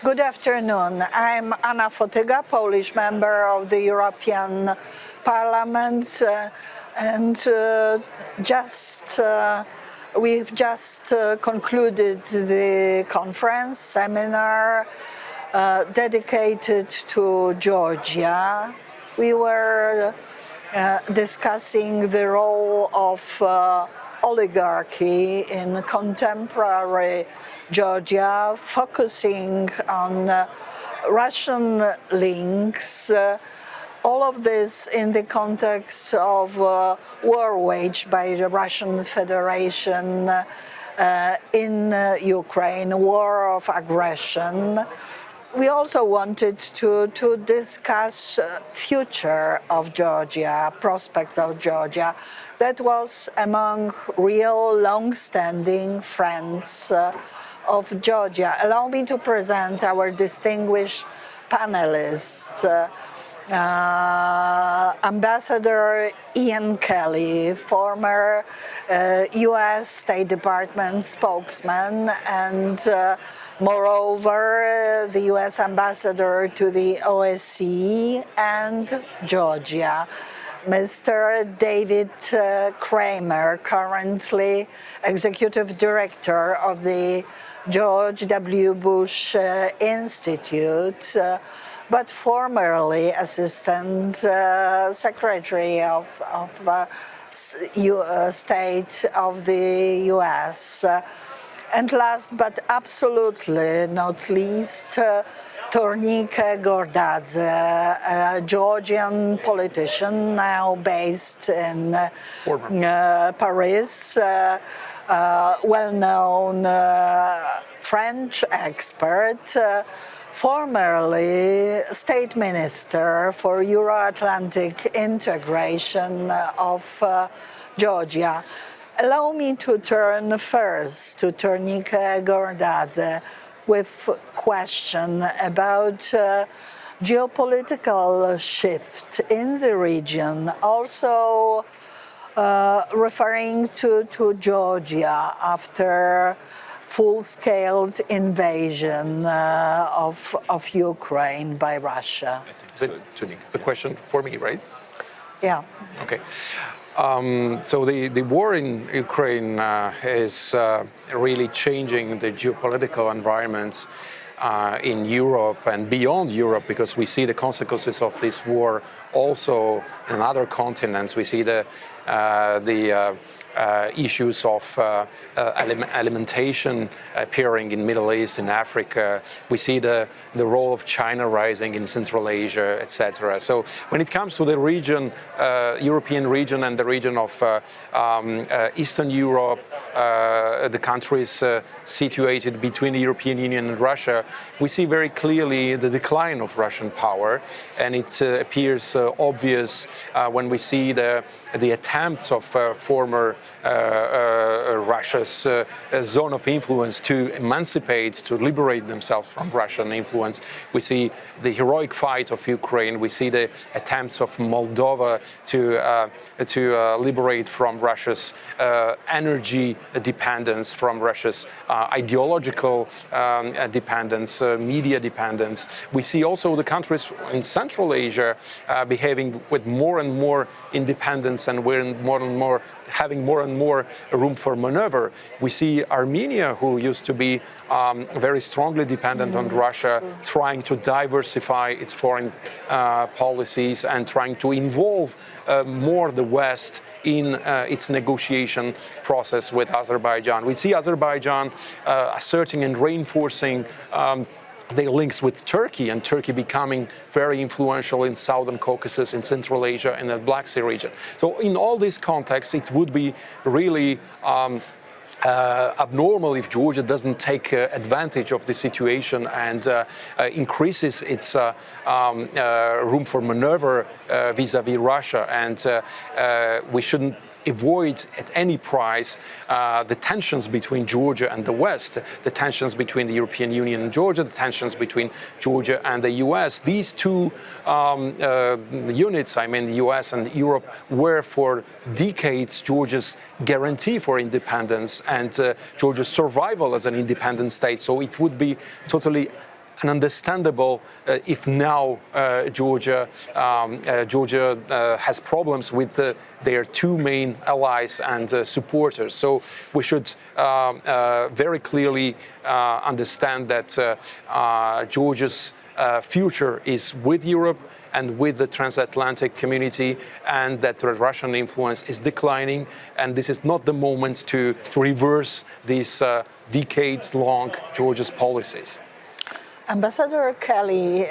Good afternoon. I'm Anna Fotyga, Polish member of the European Parliament, we've just concluded the conference seminar dedicated to Georgia. We were discussing the role of oligarchy in contemporary Georgia, focusing on Russian links, all of this in the context of war waged by the Russian Federation in Ukraine, war of aggression. We also wanted to discuss future of Georgia, prospects of Georgia. That was among real long-standing friends of Georgia. Allow me to present our distinguished panelists. Ambassador Ian Kelly, former U.S. State Department spokesman and moreover, the U.S. ambassador to the OSCE and Georgia. Mr. David Kramer, currently executive director of the George W. Bush Institute, but formerly assistant secretary of State of the U.S. And last but absolutely not least, Tornike Gordadze, a Georgian politician now based in Paris, well-known French expert, formerly state minister for Euro-Atlantic integration of Georgia. Allow me to turn first to Tornike Gordadze with question about geopolitical shift in the region, also referring to Georgia after full-scale invasion of Ukraine by Russia. Is it the question for me, right? Yeah. Okay. So the war in Ukraine is really changing the geopolitical environment in Europe and beyond Europe, because we see the consequences of this war also in other continents. We see the issues of alimentation appearing in Middle East, in Africa. We see the role of China rising in Central Asia, etc. So when it comes to the region, European region and the region of Eastern Europe, the countries situated between the European Union and Russia, we see very clearly the decline of Russian power, and it appears obvious when we see the attempts of former Russia's zone of influence to emancipate, to liberate themselves from Russian influence. We see the heroic fight of Ukraine. We see the attempts of Moldova to liberate from Russia's energy dependence, from Russia's ideological dependence, media dependence. We see also the countries in Central Asia behaving with more and more independence, and we're having more and more room for maneuver. We see Armenia, who used to be very strongly dependent on Russia, trying to diversify its foreign policies and trying to involve more the West in its negotiation process with Azerbaijan. We see Azerbaijan asserting and reinforcing their links with Turkey, and Turkey becoming very influential in Southern Caucasus, in Central Asia, and the Black Sea region. So in all these contexts, it would be really abnormal if Georgia doesn't take advantage of the situation and increases its room for maneuver vis-à-vis Russia. And we shouldn't avoid at any price the tensions between Georgia and the West, the tensions between the European Union and Georgia, the tensions between Georgia and the US. These two units, I mean the US and Europe, were for decades Georgia's guarantee for independence and Georgia's survival as an independent state. So it would be totally and understandable if now Georgia has problems with their two main allies and supporters. So we should very clearly understand that Georgia's future is with Europe and with the transatlantic community, and that the Russian influence is declining, and this is not the moment to reverse these decades-long Georgia's policies. Ambassador Kelly,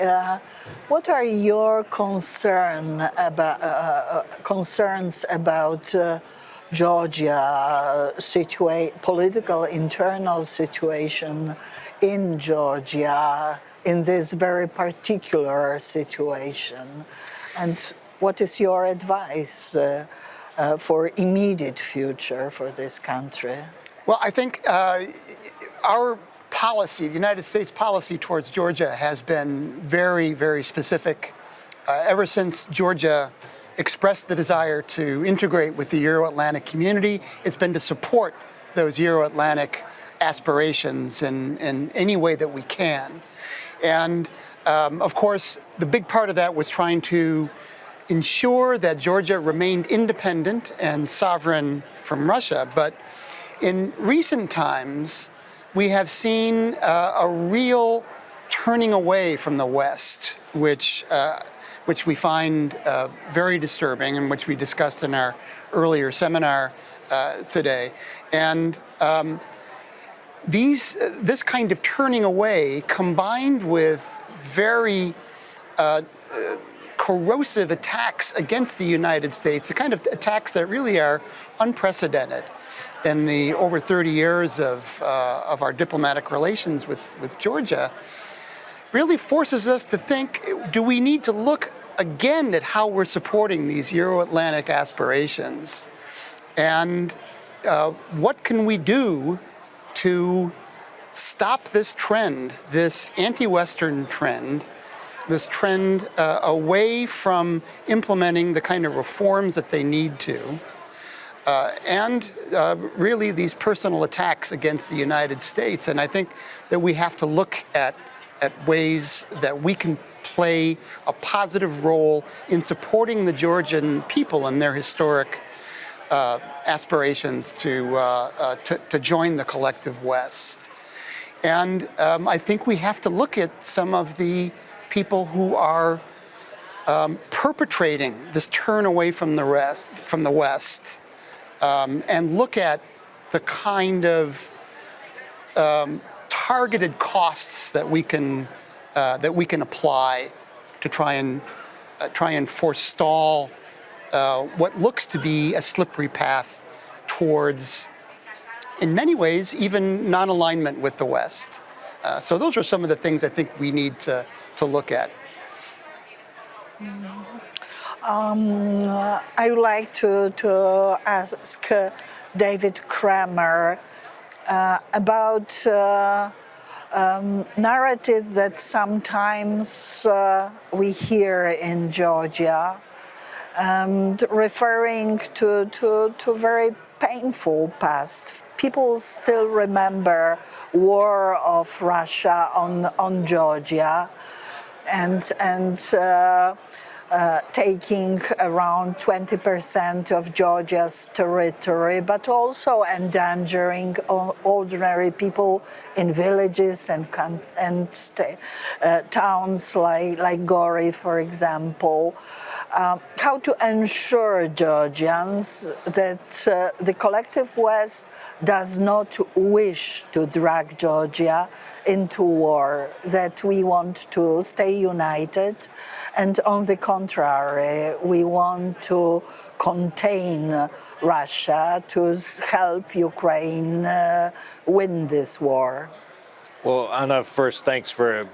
what are your concerns about Georgia political internal situation in Georgia in this very particular situation? And what is your advice for immediate future for this country? Well, I think our policy, the United States policy towards Georgia has been very, very specific. Ever since Georgia expressed the desire to integrate with the Euro-Atlantic community, it's been to support those Euro-Atlantic aspirations in any way that we can. And of course, the big part of that was trying to ensure that Georgia remained independent and sovereign from Russia. But in recent times, we have seen a real turning away from the West, which we find very disturbing, and which we discussed in our earlier seminar today. And this kind of turning away, combined with very corrosive attacks against the United States, the kind of attacks that really are unprecedented in the over 30 years of our diplomatic relations with Georgia, really forces us to think, do we need to look again at how we're supporting these Euro-Atlantic aspirations? And what can we do to stop this trend, this anti-Western trend, this trend away from implementing the kind of reforms that they need to, and really these personal attacks against the United States. And I think that we have to look at ways that we can play a positive role in supporting the Georgian people and their historic aspirations to join the collective West. And I think we have to look at some of the people who are perpetrating this turn away from the West, and look at the kind of targeted costs that we can apply to try and forestall what looks to be a slippery path towards, in many ways, even non-alignment with the West. So those are some of the things I think we need to look at. I would like to ask David Kramer about narrative that sometimes we hear in Georgia, referring to very painful past. People still remember war of Russia on Georgia, and taking around 20% of Georgia's territory, but also endangering ordinary people in villages and towns like Gori, for example. How to ensure Georgians that the collective West does not wish to drag Georgia into war, that we want to stay united, and on the contrary, we want to contain Russia to help Ukraine win this war. Well, Anna, first, thanks for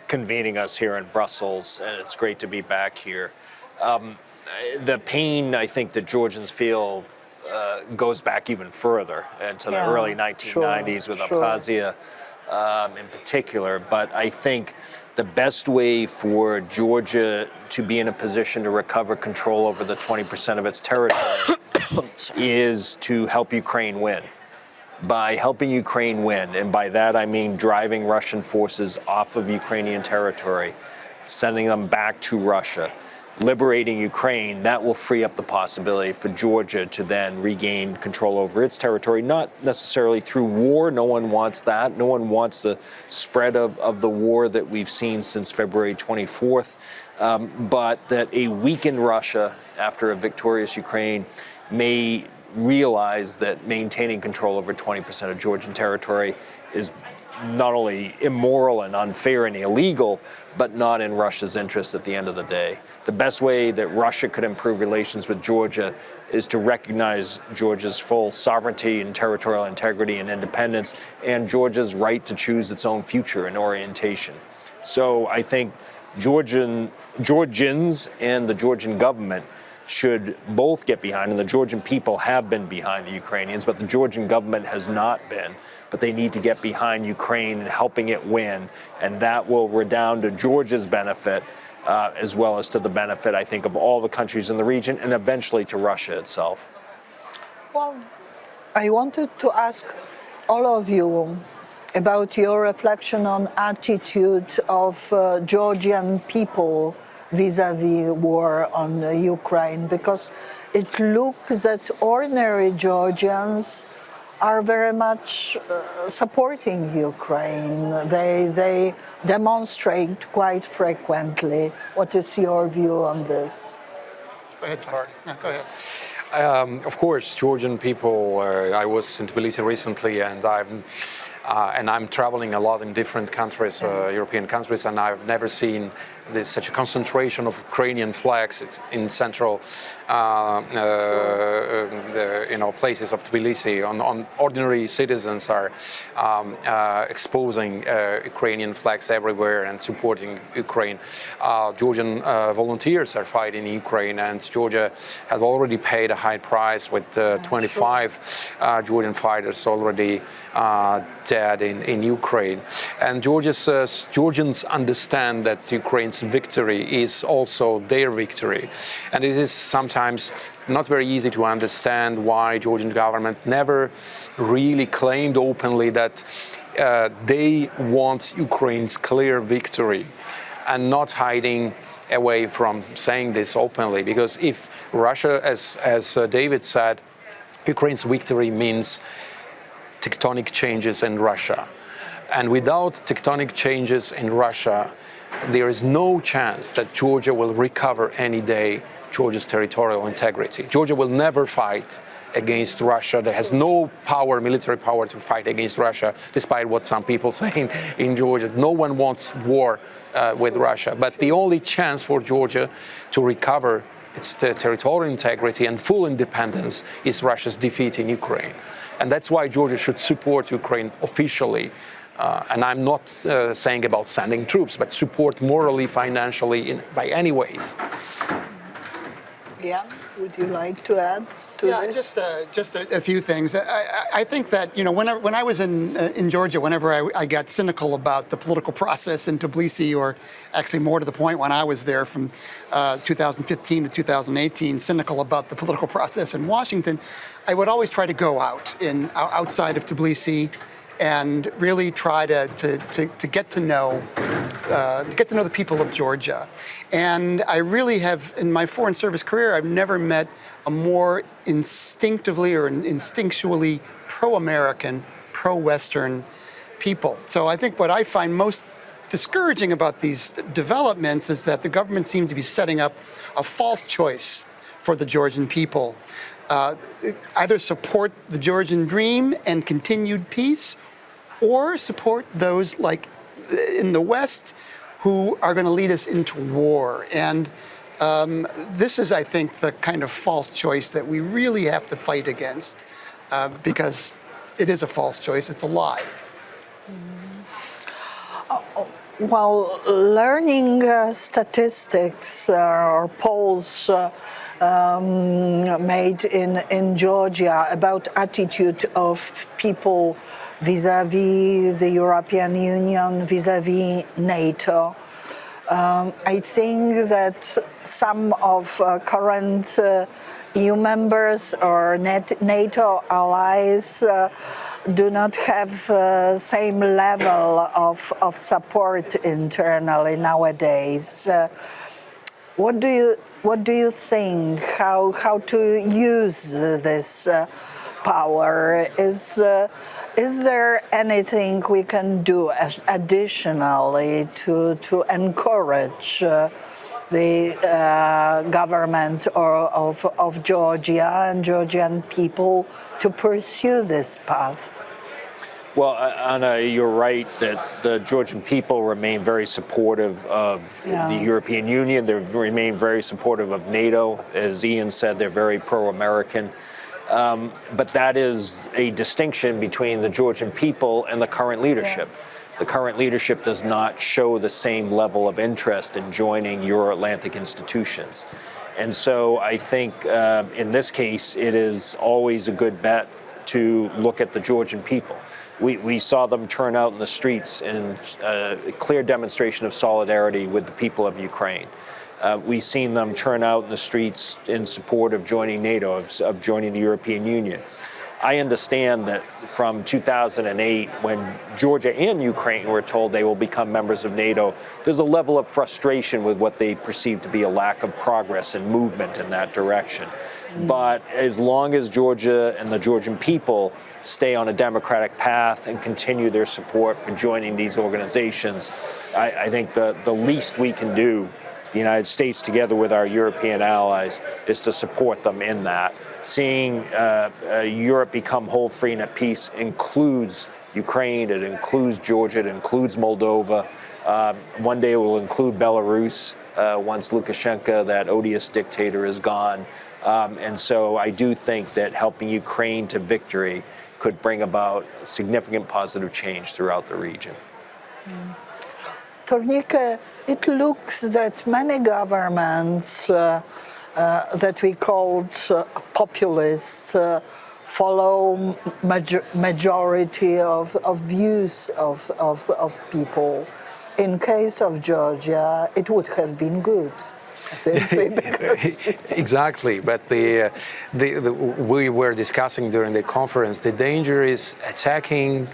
convening us here in Brussels, and it's great to be back here. The pain, I think, that Georgians feel goes back even further into the early 1990s with Abkhazia in particular. But I think the best way for Georgia to be in a position to recover control over the 20% of its territory is to help Ukraine win. by helping Ukraine win, and by that I mean driving Russian forces off of Ukrainian territory, sending them back to Russia, liberating Ukraine, that will free up the possibility for Georgia to then regain control over its territory, not necessarily through war. No one wants that. No one wants the spread of the war that we've seen since February 24th, but that a weakened Russia after a victorious Ukraine may realize that maintaining control over 20% of Georgian territory is not only immoral and unfair and illegal, but not in Russia's interest at the end of the day. The best way that Russia could improve relations with Georgia is to recognize Georgia's full sovereignty and territorial integrity and independence, and Georgia's right to choose its own future and orientation. So I think Georgians and the Georgian government should both get behind, and the Georgian people have been behind the Ukrainians, but the Georgian government has not been. But they need to get behind Ukraine and helping it win, and that will redound to Georgia's benefit, as well as to the benefit, I think, of all the countries in the region, and eventually to Russia itself. Well, I wanted to ask all of you about your reflection on attitude of Georgian people vis-a-vis war on Ukraine, because it looks that ordinary Georgians are very much supporting Ukraine. They demonstrate quite frequently. What is your view on this? Go ahead, Mark. No, go ahead. Of course, Georgian people. I was in Tbilisi recently, and I'm traveling a lot in different countries, European countries, and I've never seen such a concentration of Ukrainian flags in central, places of Tbilisi. On ordinary citizens are exposing Ukrainian flags everywhere and supporting Ukraine. Georgian volunteers are fighting in Ukraine, and Georgia has already paid a high price with 25 Georgian fighters already dead in Ukraine. And Georgians understand that Ukraine's victory is also their victory. And it is sometimes not very easy to understand why Georgian government never really claimed openly that they want Ukraine's clear victory, and not hiding away from saying this openly. Because if Russia, as David said, Ukraine's victory means tectonic changes in Russia. And without tectonic changes in Russia, there is no chance that Georgia will recover any day Georgia's territorial integrity. Georgia will never fight against Russia. There has no power, military power, to fight against Russia, despite what some people say in Georgia. No one wants war with Russia. But the only chance for Georgia to recover its territorial integrity and full independence is Russia's defeat in Ukraine. And that's why Georgia should support Ukraine officially. And I'm not saying about sending troops, but support morally, financially, by any ways. Yeah, would you like to add to this? Just a few things. I think that, when I was in Georgia, whenever I got cynical about the political process in Tbilisi, or actually more to the point when I was there from 2015 to 2018, cynical about the political process in Washington, I would always try to go outside of Tbilisi and really try to get to know the people of Georgia. And I really have, in my foreign service career, I've never met a more instinctively or instinctually pro-American, pro-Western people. So I think what I find most discouraging about these developments is that the government seems to be setting up a false choice for the Georgian people. Either support the Georgian dream and continued peace, or support those like in the West who are going to lead us into war. And this is, I think, the kind of false choice that we really have to fight against, because it is a false choice. It's a lie. Well, learning statistics or polls made in Georgia about attitude of people vis-a-vis the European Union, vis-a-vis NATO. I think that some of current EU members or NATO allies do not have same level of support internally nowadays. What do you think? How to use this power? Is there anything we can do additionally to encourage the government of Georgia and Georgian people to pursue this path? Well, Anna, you're right that the Georgian people remain very supportive of the European Union. They remain very supportive of NATO. As Ian said, they're very pro-American. But that is a distinction between the Georgian people and the current leadership. The current leadership does not show the same level of interest in joining Euro-Atlantic institutions. And so I think in this case, it is always a good bet to look at the Georgian people. We saw them turn out in the streets in a clear demonstration of solidarity with the people of Ukraine. We've seen them turn out in the streets in support of joining NATO, of joining the European Union. I understand that from 2008, when Georgia and Ukraine were told they will become members of NATO, there's a level of frustration with what they perceive to be a lack of progress and movement in that direction. But as long as Georgia and the Georgian people stay on a democratic path and continue their support for joining these organizations, I think the least we can do, the United States together with our European allies, is to support them in that. Seeing Europe become whole, free, and at peace includes Ukraine, it includes Georgia, it includes Moldova. One day it will include Belarus once Lukashenko, that odious dictator, is gone. And so I do think that helping Ukraine to victory could bring about significant positive change throughout the region. Tornike, it looks that many governments that we called populists follow majority of views of people. In case of Georgia, it would have been good. Simply because exactly, but we were discussing during the conference, the danger is attacking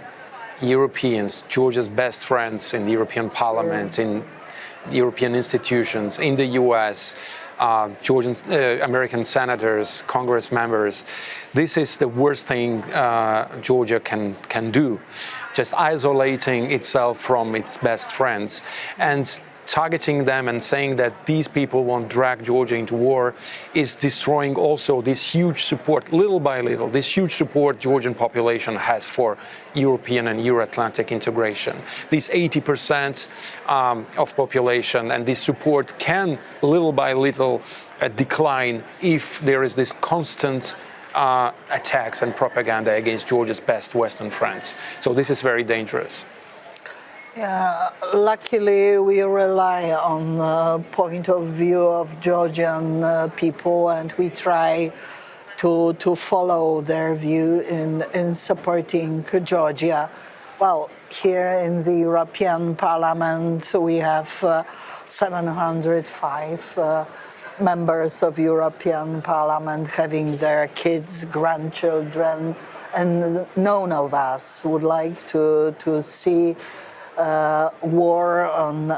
Europeans, Georgia's best friends in the European Parliament, in European institutions, in the US, Georgian American senators, Congress members. This is the worst thing Georgia can do, just isolating itself from its best friends and targeting them and saying that these people won't drag Georgia into war is destroying also this huge support, little by little, this huge support Georgian population has for European and Euro-Atlantic integration. This 80% of population and this support can, little by little, decline if there is this constant attacks and propaganda against Georgia's best Western friends. So this is very dangerous. Yeah, luckily we rely on the point of view of Georgian people, and we try to follow their view in supporting Georgia. Well, here in the European Parliament we have 705 members of European Parliament having their kids, grandchildren, and none of us would like to see war on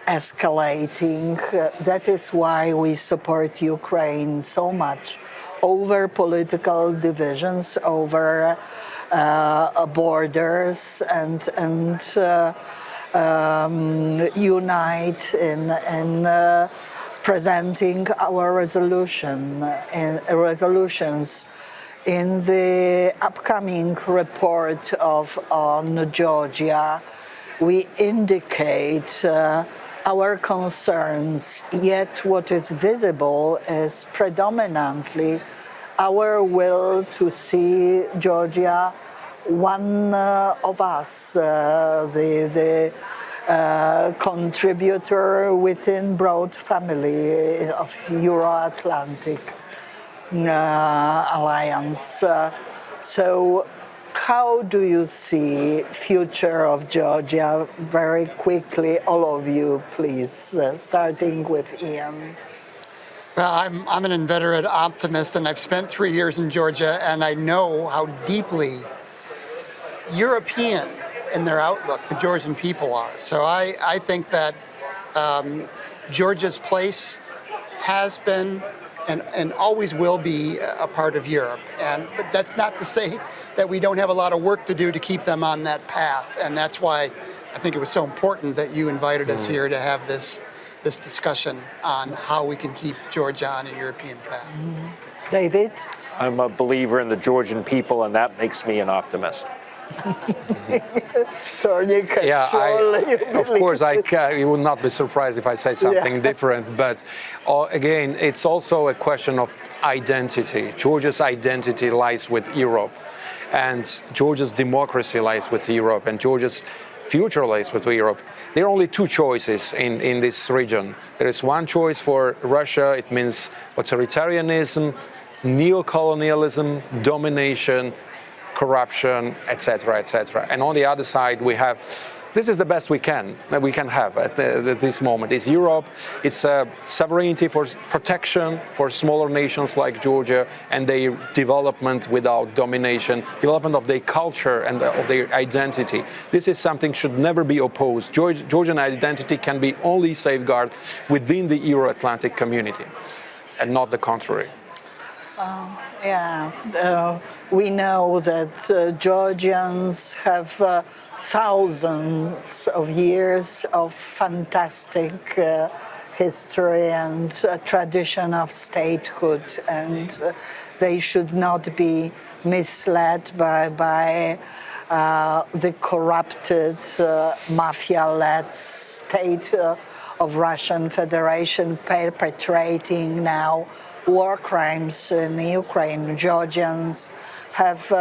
escalating. That is why we support Ukraine so much over political divisions, over borders, and unite in presenting our resolutions. In the upcoming report on Georgia, we indicate our concerns, yet what is visible is predominantly our will to see Georgia one of us, the contributor within broad family of Euro-Atlantic alliance. So how do you see future of Georgia? Very quickly, all of you, please, starting with Ian. Well, I'm an inveterate optimist, and I've spent 3 years in Georgia, and I know how deeply European in their outlook the Georgian people are. So I think that Georgia's place has been and always will be a part of Europe. But that's not to say that we don't have a lot of work to do to keep them on that path. And that's why I think it was so important that you invited us here to have this discussion on how we can keep Georgia on a European path. David? I'm a believer in the Georgian people, and that makes me an optimist. Of course, you will not be surprised if I say something different. But again, it's also a question of identity. Georgia's identity lies with Europe, and Georgia's democracy lies with Europe, and Georgia's future lies with Europe. There are only two choices in this region. There is one choice for Russia. It means authoritarianism, neocolonialism, domination, corruption, etc., etc. And on the other side, we have, this is the best we can have at this moment. It's Europe, it's sovereignty for protection for smaller nations like Georgia, and their development without domination, development of their culture and of their identity. This is something should never be opposed. Georgian identity can be only safeguarded within the Euro-Atlantic community, and not the contrary. We know that Georgians have thousands of years of fantastic history and tradition of statehood, and they should not be misled by the corrupted, mafia-led state of Russian Federation perpetrating now war crimes in Ukraine. Georgians have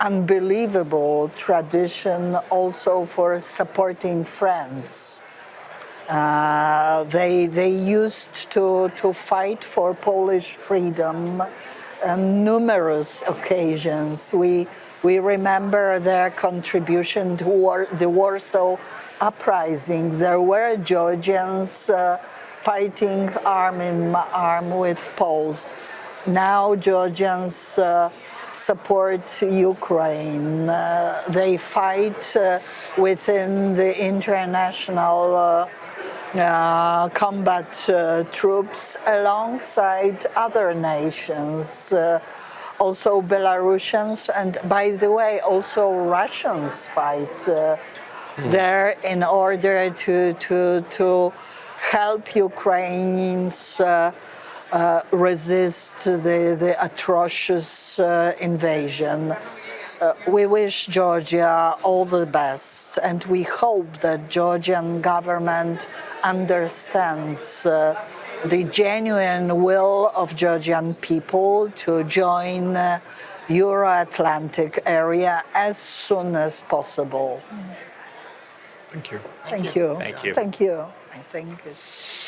unbelievable tradition also for supporting friends. They used to fight for Polish freedom on numerous occasions. We remember their contribution to the Warsaw Uprising. There were Georgians fighting arm in arm with Poles. Now Georgians support Ukraine. They fight within the international combat troops alongside other nations. Also Belarusians, and by the way, also Russians fight there in order to help Ukrainians resist the atrocious invasion. We wish Georgia all the best, and we hope that Georgian government understands the genuine will of Georgian people to join Euro-Atlantic area as soon as possible. Thank you. Thank you. Thank you. Thank you. I think it's